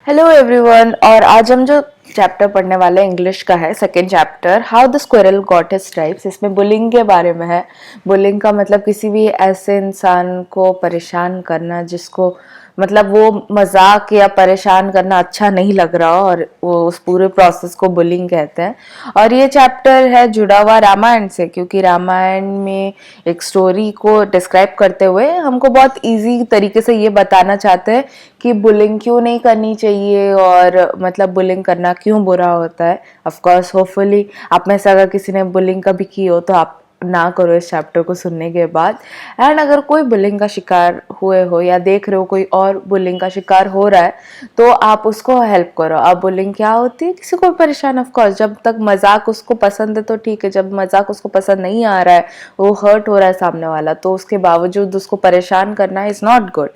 Hello everyone. और आज हम जो चैप्टर पढ़ने वाले हैं इंग्लिश का है, second chapter, how the squirrel got his stripes. इसमें बुलिंग के बारे में है। बुलिंग का मतलब किसी भी ऐसे इंसान को परेशान करना जिसको मतलब वो मजाक या परेशान करना अच्छा नहीं लग रहा हो, और वो उस पूरे प्रोसेस को बुलिंग कहते हैं। और ये चैप्टर है जुड़ा हुआ रामायण से, क्योंकि रामायण में एक स्टोरी को डिस्क्राइब करते हुए हमको बहुत इजी तरीके से ये बताना चाहते हैं कि बुलिंग क्यों नहीं करनी चाहिए और मतलब बुलिंग करना क्यों बुरा होता है। ऑफ कोर्स होपफुली आप में से अगर किसी ने बुलिंग कभी की हो तो आप ना करो इस चैप्टर को सुनने के बाद। एंड अगर कोई बुलिंग का शिकार हुए हो या देख रहे हो कोई और बुलिंग का शिकार हो रहा है तो आप उसको हेल्प करो। अब बुलिंग क्या होती है, किसी को परेशान, ऑफ कोर्स जब तक मजाक उसको पसंद है तो ठीक है। जब मजाक उसको पसंद नहीं आ रहा है, वो हर्ट हो रहा है सामने वाला, तो उसके बावजूद उसको परेशान करना इज नॉट गुड।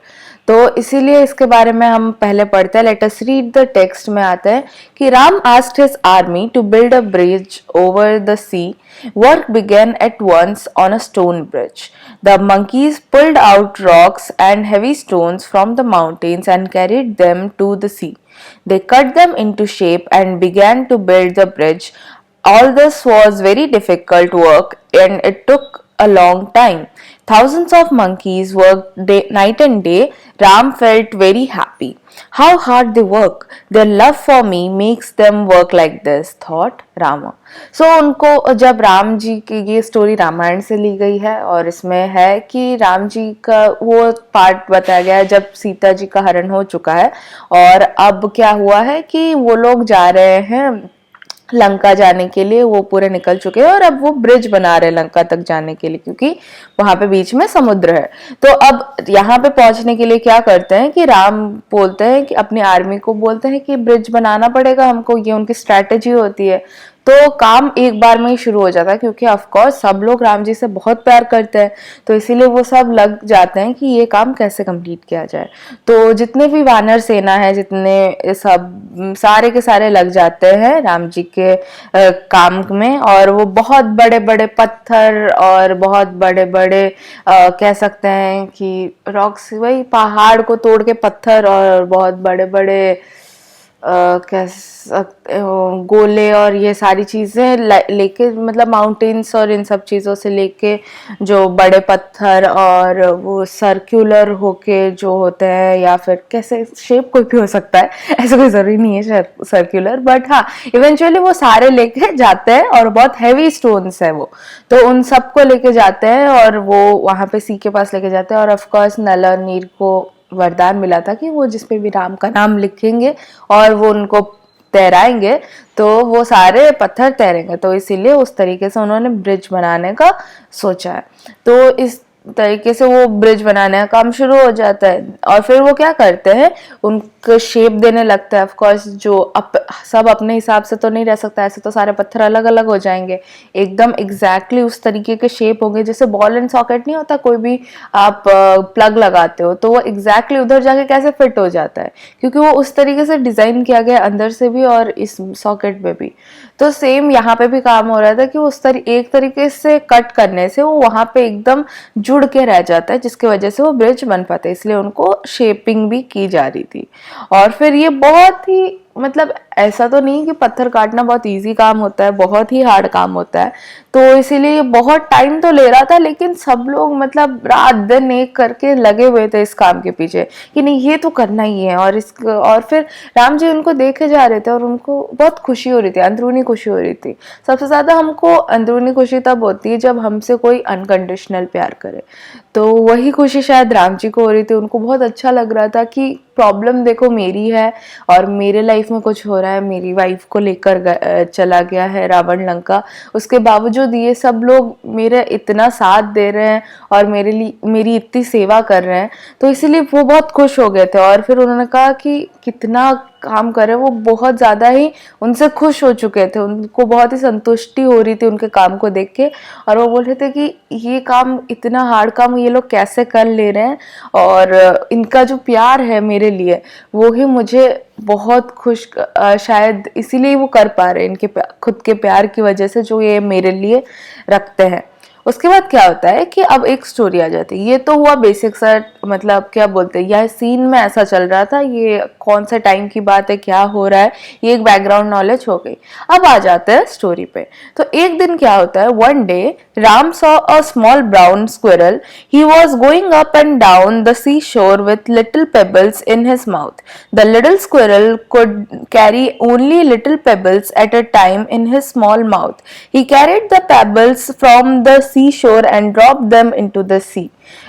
तो इसीलिए इसके बारे में हम पहले पढ़ते हैं। Let us read the text में आते हैं कि Ram asked his army to build a bridge over the sea. Work began at once on a stone bridge. The monkeys pulled out rocks and heavy stones from the mountains and carried them to the sea. They cut them into shape and began to build the bridge. All this was very difficult work and it took a long time. Thousands of monkeys worked night and day. Ram felt very happy. How hard they work! Their love for me makes them work like this, thought Rama. उनको जब राम जी की ये story Ramayan से ली गई है, और इसमें है कि राम जी का वो पार्ट बताया गया है जब सीता जी का हरण हो चुका है। और अब क्या हुआ है कि वो लोग जा रहे हैं लंका जाने के लिए, वो पूरे निकल चुके हैं और अब वो ब्रिज बना रहे हैं लंका तक जाने के लिए, क्योंकि वहां पे बीच में समुद्र है। तो अब यहाँ पे पहुंचने के लिए क्या करते हैं कि राम बोलते हैं कि अपनी आर्मी को बोलते हैं कि ब्रिज बनाना पड़ेगा हमको, ये उनकी स्ट्रैटेजी होती है। तो काम एक बार में ही शुरू हो जाता है, क्योंकि ऑफ कोर्स सब लोग राम जी से बहुत प्यार करते हैं, तो इसीलिए वो सब लग जाते हैं कि ये काम कैसे कंप्लीट किया जाए। तो जितने भी वानर सेना है, जितने सब सारे के सारे लग जाते हैं राम जी के काम में। और वो बहुत बड़े बड़े पत्थर और बहुत बड़े बड़े कह सकते हैं कि रॉक्स, वही पहाड़ को तोड़ के पत्थर, और बहुत बड़े बड़े कह सकते हो गोले और ये सारी चीजें लेके, मतलब माउंटेन्स और इन सब चीजों से लेके जो बड़े पत्थर और वो सर्कुलर होके जो होते हैं, या फिर कैसे शेप कोई भी हो सकता है, ऐसा कोई जरूरी नहीं है सर्कुलर, बट हाँ इवेंचुअली वो सारे लेके जाते हैं। और बहुत हैवी स्टोन्स है वो, तो उन सबको लेके जाते हैं और वो वहां पे सी के पास लेके जाते हैं। और ऑफकोर्स नल और नीर को वरदान मिला था कि वो जिसपे भी राम का नाम लिखेंगे और वो उनको तैराएंगे तो वो सारे पत्थर तैरेंगे। तो इसीलिए उस तरीके से उन्होंने ब्रिज बनाने का सोचा है। तो इस तरीके से वो ब्रिज बनाने का काम शुरू हो जाता है। और फिर वो क्या करते हैं, उनको शेप देने लगता है। ऑफ कोर्स जो सब अपने हिसाब से तो नहीं रह सकता, ऐसे तो सारे पत्थर अलग अलग हो जाएंगे, एकदम एग्जैक्टली उस तरीके के शेप होंगे। जैसे बॉल एंड सॉकेट नहीं होता, कोई भी आप प्लग लगाते हो तो वो एग्जैक्टली उधर जाके कैसे फिट हो जाता है, क्योंकि वो उस तरीके से डिजाइन किया गया अंदर से भी और इस सॉकेट में भी। तो सेम यहाँ पे भी काम हो रहा था कि उस एक तरीके से कट करने से वो वहां पे एकदम जुड़ के रह जाता है, जिसकी वजह से वो ब्रिज बन पाते, इसलिए उनको शेपिंग भी की जा रही थी। और फिर ये बहुत ही मतलब ऐसा तो नहीं कि पत्थर काटना बहुत इजी काम होता है, बहुत ही हार्ड काम होता है। तो इसीलिए ये बहुत टाइम तो ले रहा था, लेकिन सब लोग मतलब रात दिन एक करके लगे हुए थे इस काम के पीछे कि नहीं ये तो करना ही है। और फिर राम जी उनको देखे जा रहे थे और उनको बहुत खुशी हो रही थी, अंदरूनी खुशी हो रही थी। सबसे ज्यादा हमको अंदरूनी खुशी तब होती है जब हमसे कोई अनकंडीशनल प्यार करे, तो वही खुशी शायद राम जी को हो रही थी। उनको बहुत अच्छा लग रहा था कि प्रॉब्लम देखो मेरी है और मेरे लाइफ में कुछ हो रहा है, मेरी वाइफ को लेकर चला गया है रावण लंका, उसके बावजूद ये सब लोग मेरे इतना साथ दे रहे हैं और मेरे लिए मेरी इतनी सेवा कर रहे हैं। तो इसीलिए वो बहुत खुश हो गए थे। और फिर उन्होंने कहा कि कितना काम करे, वो बहुत ज्यादा ही उनसे खुश हो चुके थे, उनको बहुत ही संतुष्टि हो रही थी उनके काम को देख के। और वो बोल रहे थे कि ये काम, इतना हार्ड काम ये लोग कैसे कर ले रहे हैं, और इनका जो प्यार है मेरे लिए वो ही मुझे बहुत खुश, शायद इसीलिए वो कर पा रहे हैं, इनके खुद के प्यार की वजह से जो ये मेरे लिए रखते हैं। उसके बाद क्या होता है कि अब एक स्टोरी आ जाती है। ये तो हुआ बेसिक सा, मतलब क्या बोलते हैं, यह सीन में ऐसा चल रहा था, ये कौन सा टाइम की बात है, क्या हो रहा है, ये एक बैकग्राउंड नॉलेज हो गई। अब आ जाते हैं स्टोरी पे। तो एक दिन क्या होता है, one day Ram saw a small brown squirrel, he was going up and down the seashore with little pebbles in his mouth. The little squirrel could carry only little pebbles at a time in his small mouth. He carried the pebbles from the seashore and dropped them into the sea.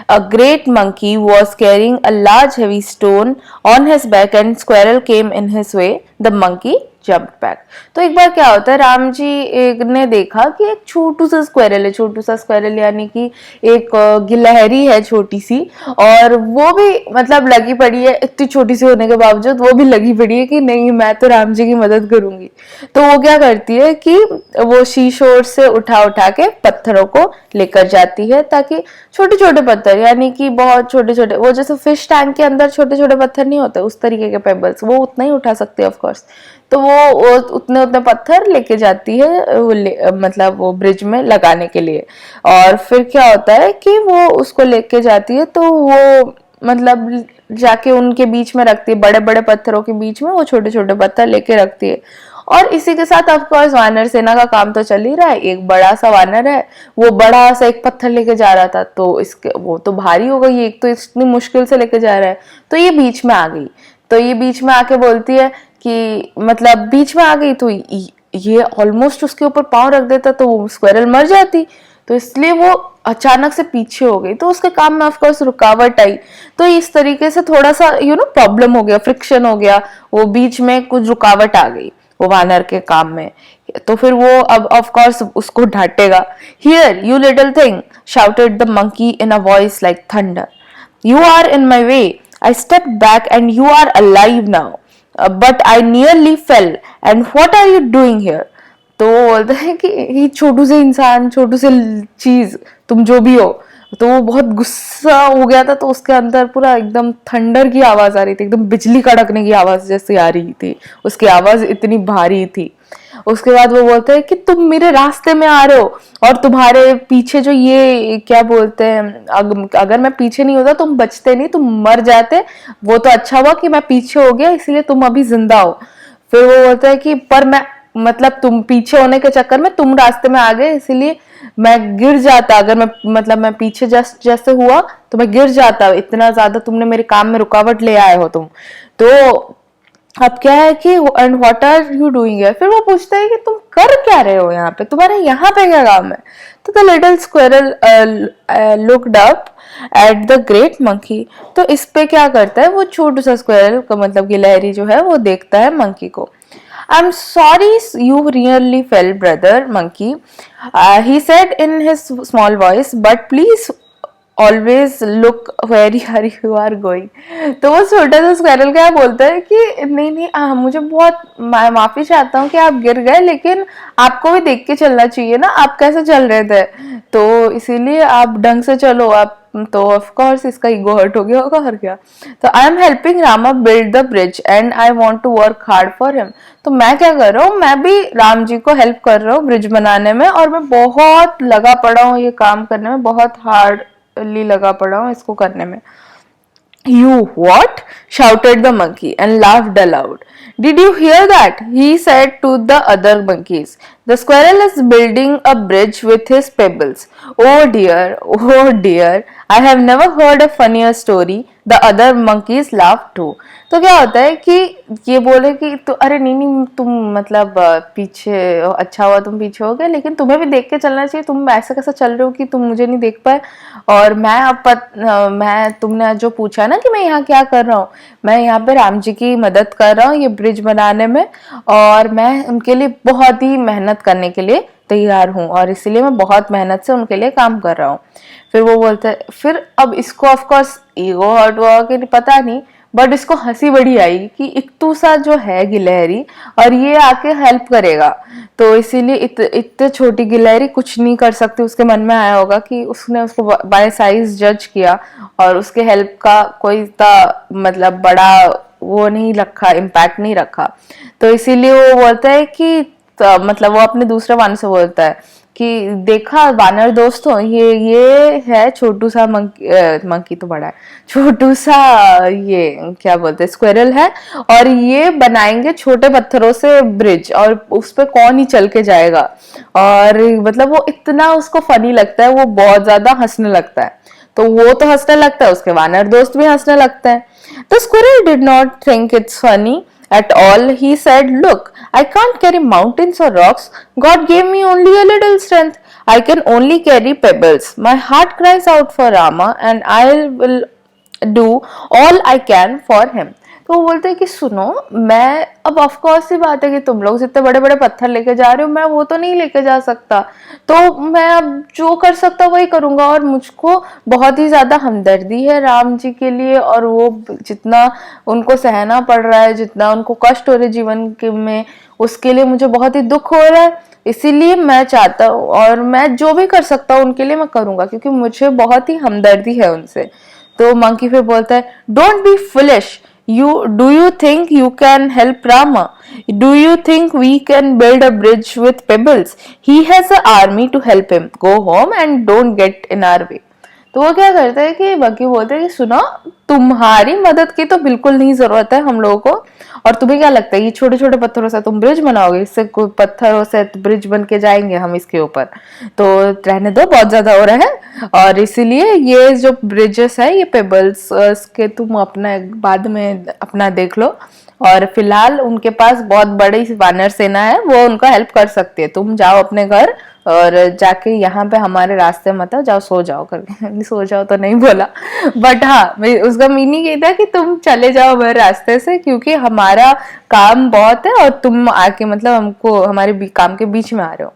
A great monkey was carrying a large heavy stone on his back and squirrel came in his way. The monkey jumped back. तो एक बार क्या होता है, राम जी ने देखा कि एक छोटू सा स्क्वायरल है, छोटू सा स्क्वायरल यानी कि एक गिलहरी है छोटी सी, और वो भी मतलब लगी पड़ी है, इतनी छोटी सी होने के बावजूद वो भी लगी पड़ी है कि नहीं मैं तो राम जी की मदद करूंगी। तो वो क्या करती है कि वो शीशोर से उठा उठा के पत्थरों को लेकर जाती है, ताकि छोटे छोटे पत्थर यानी कि बहुत छोटे छोटे, वो जैसे फिश टैंक के अंदर छोटे छोटे पत्थर नहीं होते उस तरीके के पेबल्स, वो उतना ही उठा सकते हैं ऑफ कोर्स। तो वो उतने उतने पत्थर लेके जाती है मतलब वो ब्रिज में लगाने के लिए। और फिर क्या होता है कि वो उसको लेके जाती है, तो वो मतलब जाके उनके बीच में रखती है, बड़े बड़े पत्थरों के बीच में वो छोटे छोटे पत्थर लेके रखती है। और इसी के साथ ऑफ कोर्स वानर सेना का काम तो चल ही रहा है। एक बड़ा सा वानर है, वो बड़ा सा एक पत्थर लेके जा रहा था, तो इसके वो तो भारी हो गई, एक तो इतनी मुश्किल से लेके जा रहा है, तो ये बीच में आ गई। तो ये बीच में आके बोलती है कि मतलब बीच में आ गई, तो ये ऑलमोस्ट उसके ऊपर पांव रख देता तो वो स्क्वायरल मर जाती, तो इसलिए वो अचानक से पीछे हो गई, तो उसके काम में ऑफ कोर्स रुकावट आई। तो इस तरीके से थोड़ा सा प्रॉब्लम हो गया, फ्रिक्शन हो गया, वो बीच में कुछ रुकावट आ गई वो वानर के काम में। तो फिर वो अब ऑफ कोर्स उसको डांटेगा। Here you little thing, shouted the monkey in a voice like thunder, you are in my way, I step back and you are alive now, but I nearly fell and what are you doing here. तो वो बोलता है कि ये छोटू से इंसान, छोटू से चीज, तुम जो भी हो। तो वो बहुत गुस्सा हो गया था, तो उसके अंदर पूरा एकदम थंडर की आवाज आ रही थी, एकदम बिजली कड़कने की आवाज जैसी आ रही थी, उसकी आवाज इतनी भारी थी। उसके बाद वो बोलते हैं कि तुम मेरे रास्ते में आ रहे हो, और तुम्हारे पीछे जो ये क्या बोलते हैं, अगर मैं पीछे नहीं होता तुम बचते नहीं, तुम मर जाते। वो तो अच्छा हुआ कि मैं पीछे हो गया, इसलिए तुम अभी जिंदा हो। फिर वो बोलता है कि पर मैं मतलब तुम पीछे होने के चक्कर में तुम रास्ते में आ गए, इसीलिए मैं गिर जाता, अगर मैं मतलब मैं पीछे जस्ट जैसे हुआ तो मैं गिर जाता, इतना ज्यादा तुमने मेरे काम में रुकावट ले आए हो तुम। तो अब क्या है कि and what are you doing here, फिर वो पूछता है कि तुम कर क्या रहे हो यहाँ पे, तुम्हारे यहाँ पे क्या काम है। तो the little squirrel looked up at the great monkey. तो इस पे क्या करता है वो छोटू सा स्क्विरल का मतलब गिलहरी जो है वो देखता है मंकी को। I'm sorry you really fell, brother monkey, he said in his small voice, but please always look where you are going. तो वो छोटा सा स्क्वायरल क्या बोलता है कि नहीं नहीं मुझे बहुत माफी चाहता हूँ कि आप गिर गए, लेकिन आपको भी देख के चलना चाहिए ना, आप कैसे चल रहे थे, तो इसीलिए आप ढंग से चलो आप। तो ऑफ कोर्स इसका ईगो हर्ट हो गया होगा, और क्या। तो I am helping Rama build the bridge and I want to work hard for him. तो मैं क्या कर रहा हूँ, मैं भी राम जी को हेल्प कर रहा हूँ ब्रिज बनाने में, और मैं बहुत लगा पड़ा हूँ ये काम करने में, बहुत हार्डली लगा पड़ा हूँ इसको करने में। You what? Shouted the monkey and laughed aloud. Did you hear that? He said to the other monkeys. The squirrel is building a bridge with his pebbles. Oh dear, oh dear. I have never heard a funnier story. The other monkeys laughed too. तो क्या होता है कि ये बोले कि तो अरे नहीं नहीं तुम मतलब पीछे, अच्छा हुआ तुम पीछे हो गए, लेकिन तुम्हें भी देख के चलना चाहिए, तुम ऐसा कैसा चल रहे हो कि तुम मुझे नहीं देख पाए। और मैं तुमने जो पूछा ना कि मैं यहाँ क्या कर रहा हूँ, मैं यहाँ पे राम जी की मदद कर रहा हूँ ये ब्रिज बनाने में, और मैं उनके लिए बहुत ही मेहनत करने के लिए तैयार हूँ, और इसीलिए मैं बहुत मेहनत से उनके लिए काम कर रहा हूँ। फिर वो बोलते हैं, फिर अब इसको ऑफ कोर्स ईगो हर्ट हुआ कि पता नहीं, बट इसको हंसी बड़ी आई कि इक्तू सा जो है गिलहरी, और ये आके हेल्प करेगा, तो इसीलिए इतने छोटी गिलहरी कुछ नहीं कर सकती, उसके मन में आया होगा कि उसने उसको बाय साइज जज किया, और उसके हेल्प का कोई मतलब बड़ा वो नहीं रखा, इम्पैक्ट नहीं रखा। तो इसीलिए वो बोलता है कि मतलब वो अपने दूसरे वान से बोलता है कि देखा वानर दोस्तों, ये है छोटू सा मंकी तो बड़ा है, छोटू सा ये क्या बोलते हैं स्क्विरल है, और ये बनाएंगे छोटे पत्थरों से ब्रिज, और उस पे कौन ही चल के जाएगा। और मतलब वो इतना उसको फनी लगता है, वो बहुत ज्यादा हंसने लगता है। तो वो तो हंसने लगता है, उसके वानर दोस्त भी हंसने लगता है। The squirrel did not think it's funny at all. He said, "Look, I can't carry mountains or rocks. God gave me only a little strength. I can only carry pebbles. My heart cries out for Rama, and I will do all I can for him." तो वो बोलते हैं कि सुनो, मैं अब of course सी बात है कि तुम लोग जितने बड़े बड़े पत्थर लेके जा रहे हो, मैं वो तो नहीं लेके जा सकता, तो मैं अब जो कर सकता वही करूंगा। और मुझको बहुत ही ज्यादा हमदर्दी है राम जी के लिए, और वो जितना उनको सहना पड़ रहा है, जितना उनको कष्ट हो रहे जीवन के में, उसके लिए मुझे बहुत ही दुख हो रहा है। इसीलिए मैं चाहता हूँ, और मैं जो भी कर सकता हूँ उनके लिए मैं करूंगा, क्योंकि मुझे बहुत ही हमदर्दी है उनसे। तो मंकी फिर बोलता है, don't be foolish, you think you can help Rama? Do you think we can build a bridge with pebbles? He has an army to help him. Go home and don't get in our way. तो वो क्या करते हैं कि बाकी बोलते हैं कि सुनो, तुम्हारी मदद की तो बिल्कुल नहीं जरूरत है हम लोगों को, और तुम्हें क्या लगता है ये छोटे छोटे पत्थरों से तुम ब्रिज बनाओगे? इससे पत्थरों से ब्रिज बन के जाएंगे हम इसके ऊपर? तो रहने दो, बहुत ज्यादा हो रहा है। और इसीलिए ये जो ब्रिजेस है, ये पेबल्स के तुम अपना बाद में अपना देख लो, और फिलहाल उनके पास बहुत बड़ी वानर सेना है, वो उनका हेल्प कर सकती है। तुम जाओ अपने घर, और जाके यहाँ पे हमारे रास्ते मत आओ, जाओ सो जाओ करके सो जाओ तो नहीं बोला, बट हाँ उसका मीनिंग ये था कि तुम चले जाओ मेरे रास्ते से, क्योंकि हमारा काम बहुत है और तुम आके मतलब हमको हमारे काम के बीच में आ रहे हो।